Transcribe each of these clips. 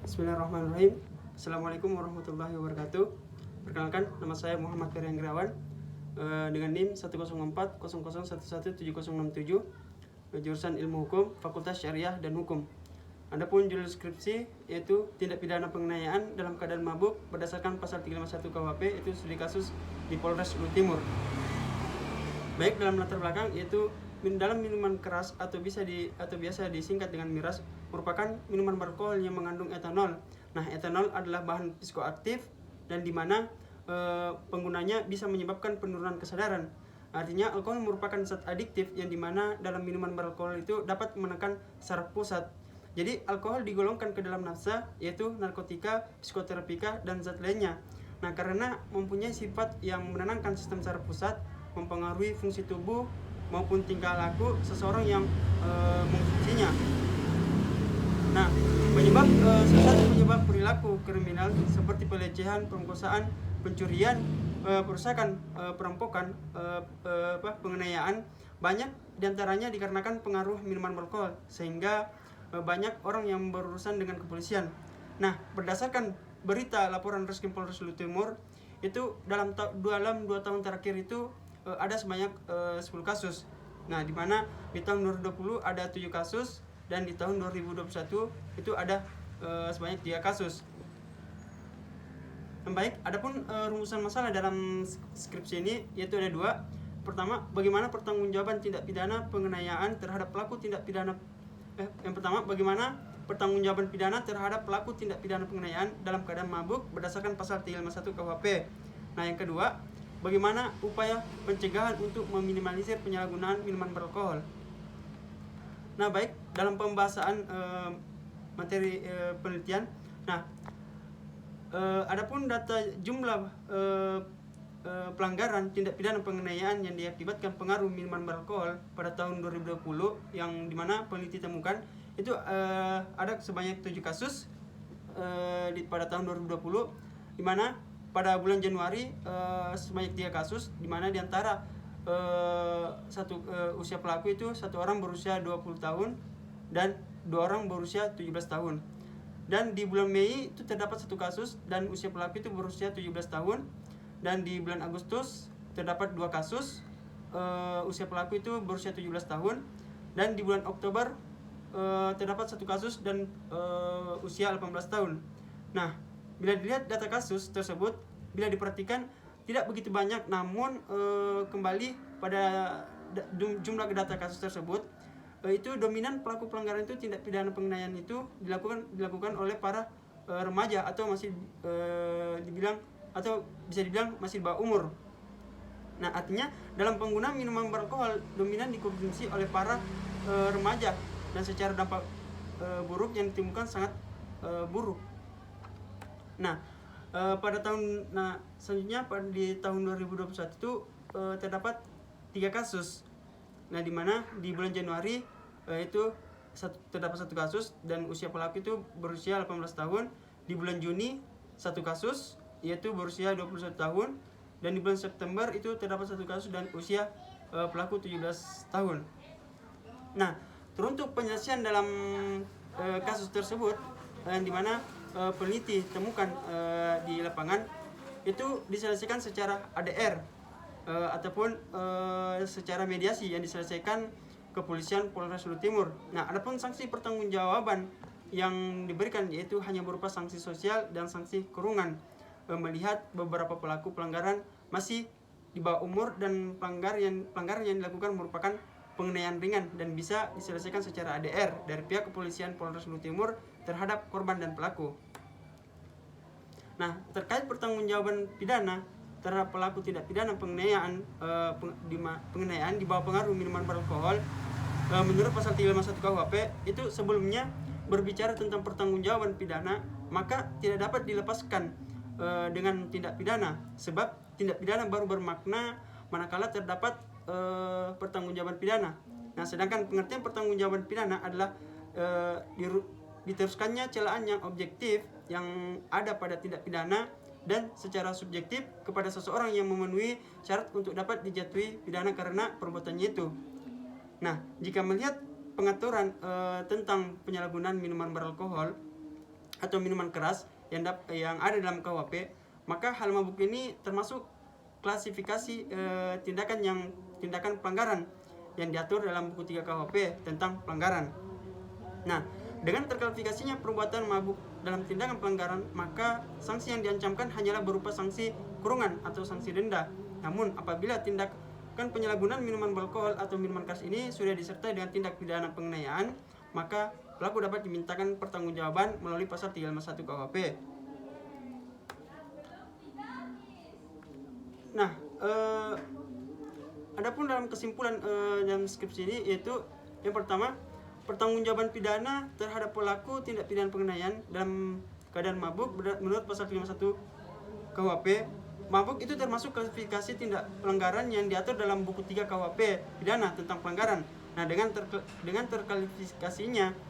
Bismillahirrahmanirrahim. Assalamualaikum warahmatullahi wabarakatuh. Perkenalkan, nama saya Muhammad Ferry Anggirawan dengan NIM 10400117067, jurusan Ilmu Hukum, Fakultas Syariah dan Hukum. Adapun judul skripsi yaitu tindak pidana penganiayaan dalam keadaan mabuk berdasarkan pasal 351 KUHP, itu studi kasus di Polres Luhut Timur. Baik, dalam latar belakang yaitu dalam minuman keras atau biasa disingkat dengan miras merupakan minuman beralkohol yang mengandung etanol. Nah, etanol adalah bahan psikoaktif dan di mana penggunanya bisa menyebabkan penurunan kesadaran. Artinya alkohol merupakan zat adiktif yang dimana dalam minuman beralkohol itu dapat menekan saraf pusat. Jadi alkohol digolongkan ke dalam nafsa yaitu narkotika, psikoterapika dan zat lainnya. Nah, karena mempunyai sifat yang menenangkan sistem saraf pusat, mempengaruhi fungsi tubuh maupun tingkah laku seseorang yang mengkonsumsinya. Nah, salah satu penyebab perilaku kriminal seperti pelecehan, pemerkosaan, pencurian, perusakan, perampokan, penganiayaan banyak diantaranya dikarenakan pengaruh minuman beralkohol, sehingga banyak orang yang berurusan dengan kepolisian. Nah, berdasarkan berita laporan Reskrim Polres Luhut Timur itu dalam 2 tahun terakhir itu ada sebanyak 10 kasus. Nah, di mana di tahun 2020 ada 7 kasus dan di tahun 2021 itu ada sebanyak 3 kasus. Baik, adapun rumusan masalah dalam skripsi ini yaitu ada 2. Pertama, bagaimana pertanggungjawaban tindak pidana penganiayaan terhadap pelaku tindak pidana bagaimana pertanggungjawaban pidana terhadap pelaku tindak pidana penganiayaan dalam keadaan mabuk berdasarkan pasal 351 KUHP. Nah, yang kedua, bagaimana upaya pencegahan untuk meminimalisir penyalahgunaan minuman beralkohol. Nah, baik, dalam pembahasan materi penelitian. Nah, adapun data jumlah pelanggaran tindak pidana penganiayaan yang diakibatkan pengaruh minuman beralkohol pada tahun 2020 yang dimana peneliti temukan itu ada sebanyak 7 kasus pada tahun 2020, dimana pada bulan Januari sebanyak 3 kasus, dimana diantara usia pelaku itu 1 orang berusia 20 tahun dan 2 orang berusia 17 tahun. Dan di bulan Mei itu terdapat 1 kasus dan usia pelaku itu berusia 17 tahun. Dan di bulan Agustus terdapat 2 kasus, usia pelaku itu berusia 17 tahun. Dan di bulan Oktober terdapat 1 kasus dan usia 18 tahun. Nah, bila dilihat data kasus tersebut, bila diperhatikan tidak begitu banyak, namun kembali pada jumlah data kasus tersebut itu dominan pelaku pelanggaran itu tindak pidana penganiayaan itu dilakukan oleh para remaja atau masih bisa dibilang masih di bawah umur. Nah, artinya dalam penggunaan minuman beralkohol dominan dikonsumsi oleh para remaja dan secara dampak buruk yang ditemukan sangat buruk. Nah, selanjutnya di tahun 2021 itu terdapat 3 kasus. Nah, di mana di bulan Januari itu terdapat 1 kasus dan usia pelaku itu berusia 18 tahun. Di bulan Juni 1 kasus yaitu berusia 21 tahun, dan di bulan September itu terdapat 1 kasus dan usia pelaku 17 tahun. Nah, teruntuk penyelesaian dalam kasus tersebut yang dimana peneliti temukan di lapangan itu diselesaikan secara ADR ataupun secara mediasi yang diselesaikan kepolisian Polres Luhut Timur. Nah, adapun sanksi pertanggungjawaban yang diberikan yaitu hanya berupa sanksi sosial dan sanksi kurungan, melihat beberapa pelaku pelanggaran masih di bawah umur dan pelanggaran yang dilakukan merupakan penganiayaan ringan dan bisa diselesaikan secara ADR dari pihak kepolisian Polres Luhut Timur terhadap korban dan pelaku. Nah, terkait pertanggungjawaban pidana terhadap pelaku tindak pidana penganiayaan di bawah pengaruh minuman beralkohol menurut pasal 351 KUHP itu sebelumnya berbicara tentang pertanggungjawaban pidana, maka tidak dapat dilepaskan dengan tindak pidana, sebab tindak pidana baru bermakna manakala terdapat pertanggungjawaban pidana. Nah, sedangkan pengertian pertanggungjawaban pidana adalah diteruskannya celaan yang objektif yang ada pada tindak pidana dan secara subjektif kepada seseorang yang memenuhi syarat untuk dapat dijatuhi pidana karena perbuatannya itu. Nah, jika melihat pengaturan tentang penyalahgunaan minuman beralkohol atau minuman keras yang ada dalam KUHP, maka hal mabuk ini termasuk klasifikasi tindakan pelanggaran yang diatur dalam buku 3 KUHP tentang pelanggaran. Nah, dengan terklasifikasinya perbuatan mabuk dalam tindakan pelanggaran, maka sanksi yang diancamkan hanyalah berupa sanksi kurungan atau sanksi denda. Namun, apabila tindakan penyalahgunaan minuman beralkohol atau minuman keras ini sudah disertai dengan tindak pidana penganiayaan, maka pelaku dapat dimintakan pertanggungjawaban melalui pasal 351 KUHP. Nah, adapun dalam kesimpulan dalam skripsi ini, yaitu yang pertama, pertanggungjawaban pidana terhadap pelaku tindak pidana penganiayaan dalam keadaan mabuk menurut pasal 351 KUHP. Mabuk itu termasuk klasifikasi tindak pelanggaran yang diatur dalam buku 3 KUHP pidana tentang pelanggaran. Nah, dengan terklasifikasinya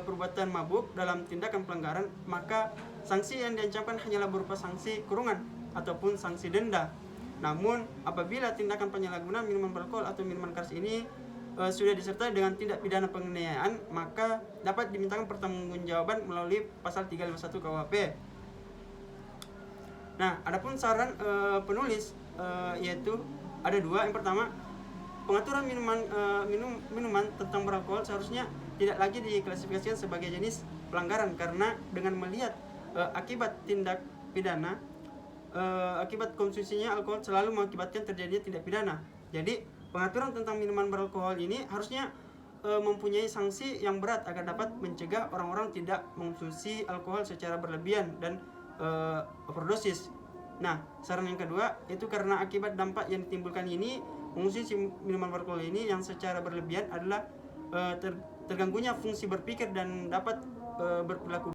perbuatan mabuk dalam tindakan pelanggaran, maka sanksi yang diancamkan hanyalah berupa sanksi kurungan ataupun sanksi denda. Namun, apabila tindakan penyalahgunaan minuman beralkohol atau minuman keras ini sudah disertai dengan tindak pidana penganiayaan, maka dapat dimintakan pertanggungjawaban melalui pasal 351 KUHP. Nah, adapun saran penulis yaitu ada dua. Yang pertama, pengaturan minuman tentang beralkohol seharusnya tidak lagi diklasifikasikan sebagai jenis pelanggaran, karena dengan melihat akibat tindak pidana, akibat konsumsinya alkohol selalu mengakibatkan terjadinya tindak pidana. Jadi pengaturan tentang minuman beralkohol ini harusnya mempunyai sanksi yang berat agar dapat mencegah orang-orang tidak mengkonsumsi alkohol secara berlebihan dan overdosis. Nah, saran yang kedua itu karena akibat dampak yang ditimbulkan ini, mengonsumsi minuman beralkohol ini yang secara berlebihan adalah terganggunya fungsi berpikir dan dapat berperilaku